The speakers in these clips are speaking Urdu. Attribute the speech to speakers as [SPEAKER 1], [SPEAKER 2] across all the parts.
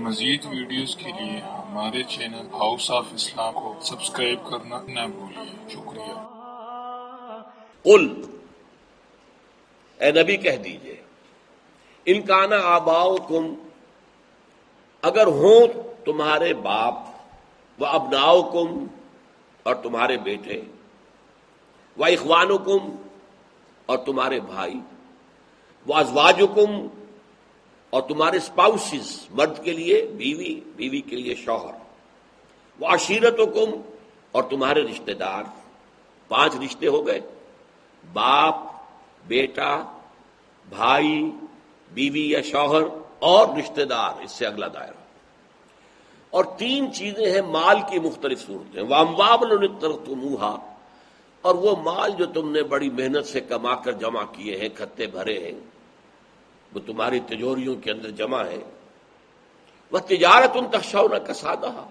[SPEAKER 1] مزید ویڈیوز کے لیے ہمارے چینل ہاؤس آف اسلام کو سبسکرائب کرنا نہ بھولیے۔ شکریہ۔
[SPEAKER 2] قل، اے نبی کہہ دیجئے، ان کان آباؤکم، اگر ہوں تمہارے باپ، و ابناؤکم، اور تمہارے بیٹے، و اخوانکم، اور تمہارے بھائی، و ازواجکم، اور تمہارے اسپاؤسز، مرد کے لیے بیوی، بیوی کے لیے شوہر، و عشیرتکم، اور تمہارے رشتہ دار۔ 5 رشتے ہو گئے، باپ، بیٹا، بھائی، بیوی یا شوہر اور رشتہ دار، اس سے اگلا دائرہ۔ اور 3 چیزیں ہیں مال کی مختلف صورتیں، وَأَمْوَالٌ اقْتَرَفْتُمُوهَا، اور وہ مال جو تم نے بڑی محنت سے کما کر جمع کیے ہیں، کھتے بھرے ہیں، وہ تمہاری تجوریوں کے اندر جمع ہے۔ وَتِجَارَةٌ تَخْشَوْنَ كَسَادَهَا،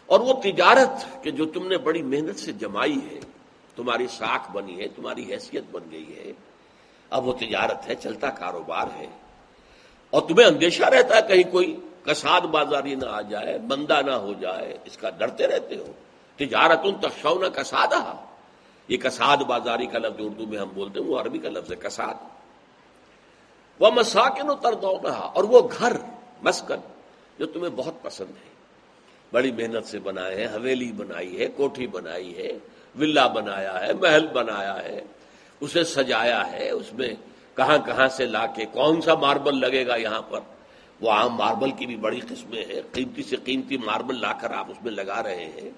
[SPEAKER 2] اور وہ تجارت کہ جو تم نے بڑی محنت سے جمائی ہے، تمہاری ساکھ بنی ہے، تمہاری حیثیت بن گئی ہے، اب وہ تجارت ہے، چلتا کاروبار ہے، اور تمہیں اندیشہ رہتا ہے کہیں کوئی کساد بازاری نہ آ جائے، بندہ نہ ہو جائے، اس کا ڈرتے رہتے ہو۔ تجارتٌ تخشون کسادہا، یہ کساد بازاری کا لفظ اردو میں ہم بولتے ہیں، وہ عربی کا لفظ ہے کساد۔ وَمَسَاكِنُ تَرْضَوْنَهَا، اور وہ گھر، مسکن جو تمہیں بہت پسند ہے، بڑی محنت سے بنائے ہیں، حویلی بنائی ہے، کوٹھی بنائی ہے، ولا بنایا ہے، محل بنایا ہے، اسے سجایا ہے، اس میں کہاں کہاں سے لا کے کون سا ماربل لگے گا یہاں پر، وہ عام ماربل کی بھی بڑی قسمیں ہیں، قیمتی سے قیمتی ماربل لا کر آپ اس میں لگا رہے ہیں،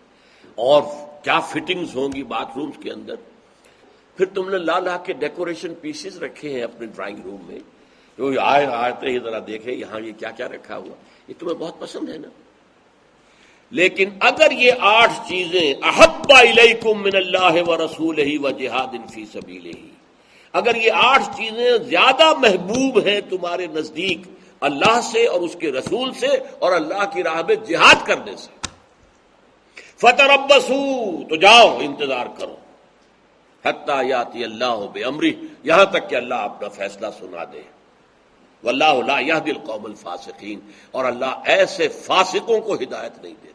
[SPEAKER 2] اور کیا فٹنگز ہوں گی باتھ رومز کے اندر۔ پھر تم نے لا کے ڈیکوریشن پیسز رکھے ہیں اپنے ڈرائنگ روم میں، جو آتے ہی ذرا دیکھے یہاں یہ کیا کیا رکھا ہوا، یہ تمہیں بہت پسند ہے نا۔ لیکن اگر یہ 8 چیزیں احب الیکم من اللہ ورسولہ وجہاد فی سبیلہ، اگر یہ 8 چیزیں زیادہ محبوب ہیں تمہارے نزدیک اللہ سے اور اس کے رسول سے اور اللہ کی راہ میں جہاد کرنے سے، فتربصوا، تو جاؤ انتظار کرو، حتی یاتی اللہ بامرہ، یہاں تک کہ اللہ اپنا فیصلہ سنا دے۔ واللہ لا یہدی القوم الفاسقین، اور اللہ ایسے فاسقوں کو ہدایت نہیں دیتا۔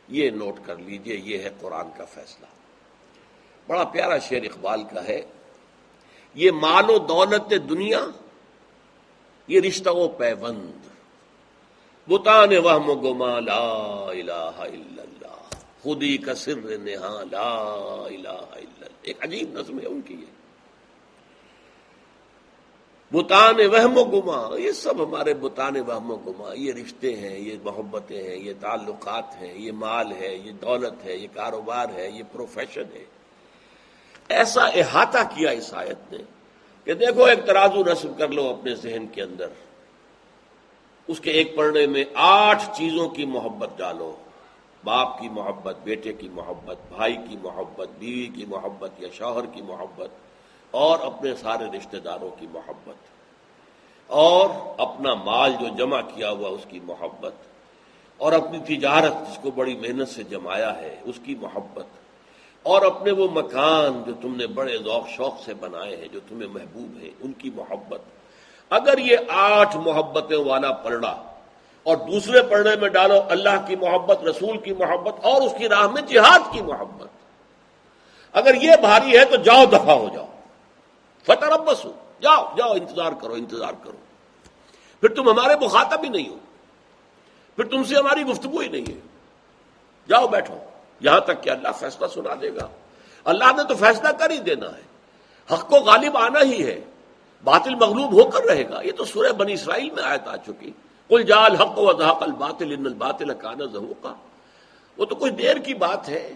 [SPEAKER 2] یہ نوٹ کر لیجئے، یہ ہے قرآن کا فیصلہ۔ بڑا پیارا شعر اقبال کا ہے، یہ مال و دولت دنیا، یہ رشتہ و پیوند، بتان وہم و گما لا الہ الا اللہ، خودی کا سر نہاں لا الہ الا اللہ۔ ایک عجیب نظم ہے ان کی یہ، بتان وہم و گما، یہ سب ہمارے بتان وہم و گما، یہ رشتے ہیں، یہ محبتیں ہیں، یہ تعلقات ہیں، یہ مال ہے، یہ دولت ہے، یہ کاروبار ہے، یہ پروفیشن ہے۔ ایسا احاطہ کیا اس آیت نے کہ دیکھو ایک ترازو نصب کر لو اپنے ذہن کے اندر، اس کے ایک پڑھنے میں 8 چیزوں کی محبت ڈالو، باپ کی محبت، بیٹے کی محبت، بھائی کی محبت، بیوی کی محبت یا شوہر کی محبت، اور اپنے سارے رشتہ داروں کی محبت، اور اپنا مال جو جمع کیا ہوا اس کی محبت، اور اپنی تجارت جس کو بڑی محنت سے جمایا ہے اس کی محبت، اور اپنے وہ مکان جو تم نے بڑے ذوق شوق سے بنائے ہیں، جو تمہیں محبوب ہیں، ان کی محبت۔ اگر یہ 8 محبتیں والا پلڑا، اور دوسرے پلڑے میں ڈالو اللہ کی محبت، رسول کی محبت، اور اس کی راہ میں جہاد کی محبت، اگر یہ بھاری ہے تو جاؤ دفع ہو جاؤ، فتربصوا، جاؤ انتظار کرو، پھر تم ہمارے مخاطب ہی نہیں ہو، پھر تم سے ہماری گفتگو ہی نہیں ہے، جاؤ بیٹھو یہاں تک کہ اللہ فیصلہ سنا دے گا۔ اللہ نے تو فیصلہ کر ہی دینا ہے، حق کو غالب آنا ہی ہے، باطل مغلوب ہو کر رہے گا۔ یہ تو سورہ بنی اسرائیل میں آیت آ چکی، قل جاء الحق وزهق الباطل ان الباطل كان زهوقا۔ وہ تو کچھ دیر کی بات ہے،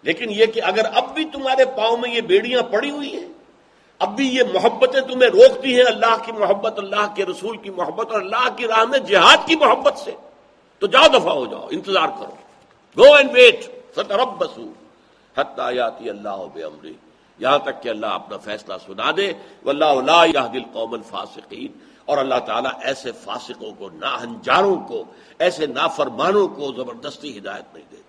[SPEAKER 2] لیکن یہ کہ اگر اب بھی تمہارے پاؤں میں یہ بیڑیاں پڑی ہوئی ہیں، اب بھی یہ محبتیں تمہیں روکتی ہیں، اللہ کی محبت، اللہ کے رسول کی محبت، اور اللہ کی راہ میں جہاد کی محبت سے، تو جاؤ دفع ہو جاؤ، انتظار کرو، گو اینڈ ویٹ، فتربصوا حتی یاتی اللہ بامرہ، یہاں تک کہ اللہ اپنا فیصلہ سنا دے۔ واللہ لا یہدی القوم الفاسقین، اور اللہ تعالیٰ ایسے فاسقوں کو، ناہنجاروں کو، ایسے نافرمانوں کو زبردستی ہدایت نہیں دیتا۔